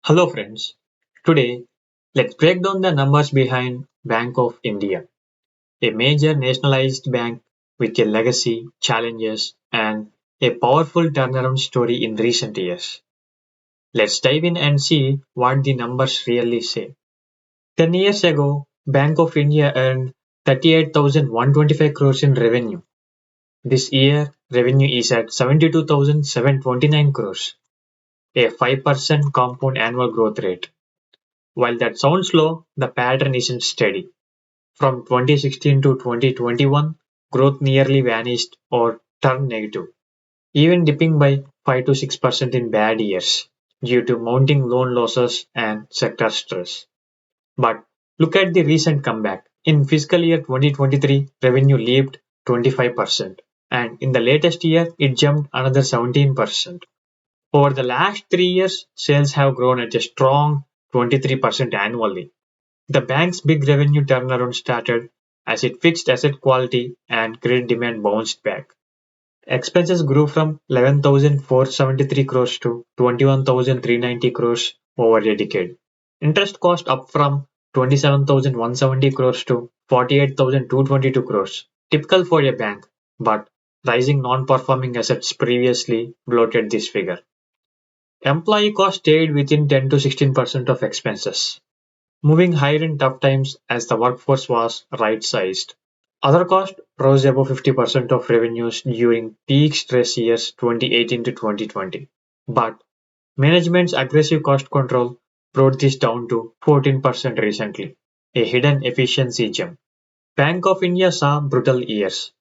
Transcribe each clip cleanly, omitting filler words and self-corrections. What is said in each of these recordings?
Hello friends. Today, let's break down the numbers behind Bank of India, a major nationalized bank with a legacy, challenges, and a powerful turnaround story in recent years. Let's dive in and see what the numbers really say. 10 years ago, Bank of India earned 38,125 crores in revenue. This year, revenue is at 72,729 crores, a 5% compound annual growth rate. While that sounds low, the pattern isn't steady. From 2016 to 2021, growth nearly vanished or turned negative, even dipping by 5 to 6% in bad years due to mounting loan losses and sector stress. But look at the recent comeback. In fiscal year 2023, revenue leaped 25%, and in the latest year, it jumped another 17%. Over the last 3 years, sales have grown at a strong 23% annually. The bank's big revenue turnaround started as it fixed asset quality and credit demand bounced back. Expenses grew from 11,473 crores to 21,390 crores over a decade. Interest cost up from 27,170 crores to 48,222 crores, typical for a bank, but rising non-performing assets previously bloated this figure. Employee cost stayed within 10 to 16% of expenses, moving higher in tough times as the workforce was right-sized. Other costs rose above 50% of revenues during peak stress years 2018 to 2020. But management's aggressive cost control brought this down to 14% recently, a hidden efficiency gem. Bank of India saw brutal years.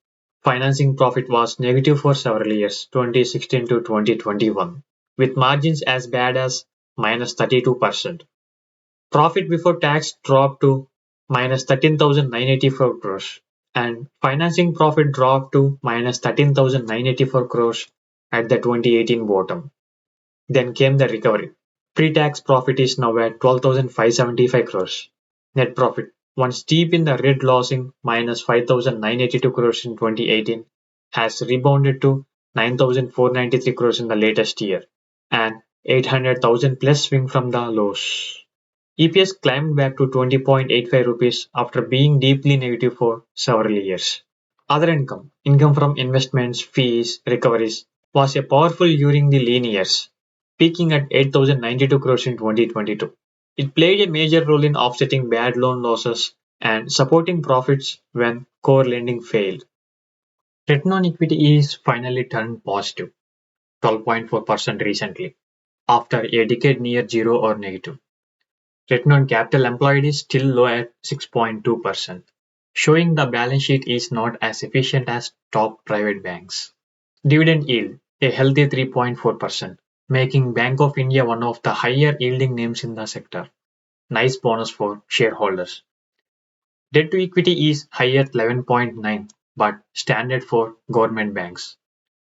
Financing profit was negative for several years, 2016 to 2021, with margins as bad as minus 32%. Profit before tax dropped to minus 13,984 crores, and financing profit dropped to minus 13,984 crores at the 2018 bottom. Then came the recovery. Pre-tax profit is now at 12,575 crores. Net profit, once deep in the red losing minus 5,982 crores in 2018, has rebounded to 9,493 crores in the latest year, and 800,000 plus swing from the lows. EPS climbed back to 20.85 rupees after being deeply negative for several years. Other income from investments, fees, recoveries, was a powerful during the lean years, peaking at 8,092 crores in 2022. It played a major role in offsetting bad loan losses and supporting profits when core lending failed. Return on equity is finally turned positive, 12.4% recently, after a decade near zero or negative. Return on capital employed is still low at 6.2%, showing the balance sheet is not as efficient as top private banks. Dividend yield, a healthy 3.4%, making Bank of India one of the higher yielding names in the sector. Nice bonus for shareholders. Debt to equity is high at 11.9, but standard for government banks.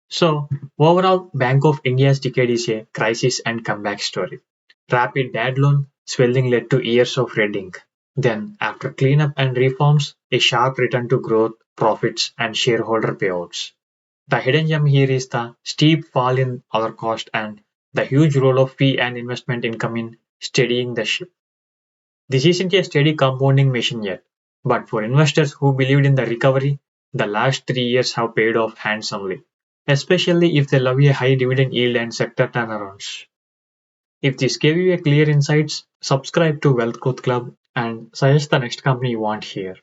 So, overall, Bank of India's decade is a crisis and comeback story. Rapid bad loan swelling led to years of red ink. Then, after cleanup and reforms, a sharp return to growth, profits, and shareholder payouts. The hidden gem here is the steep fall in our cost and the huge role of fee and investment income in steadying the ship. This isn't a steady compounding machine yet, but for investors who believed in the recovery, the last 3 years have paid off handsomely, especially if they love a high dividend yield and sector turnarounds. If this gave you a clear insights, subscribe to Wealth Growth Club and suggest the next company you want here.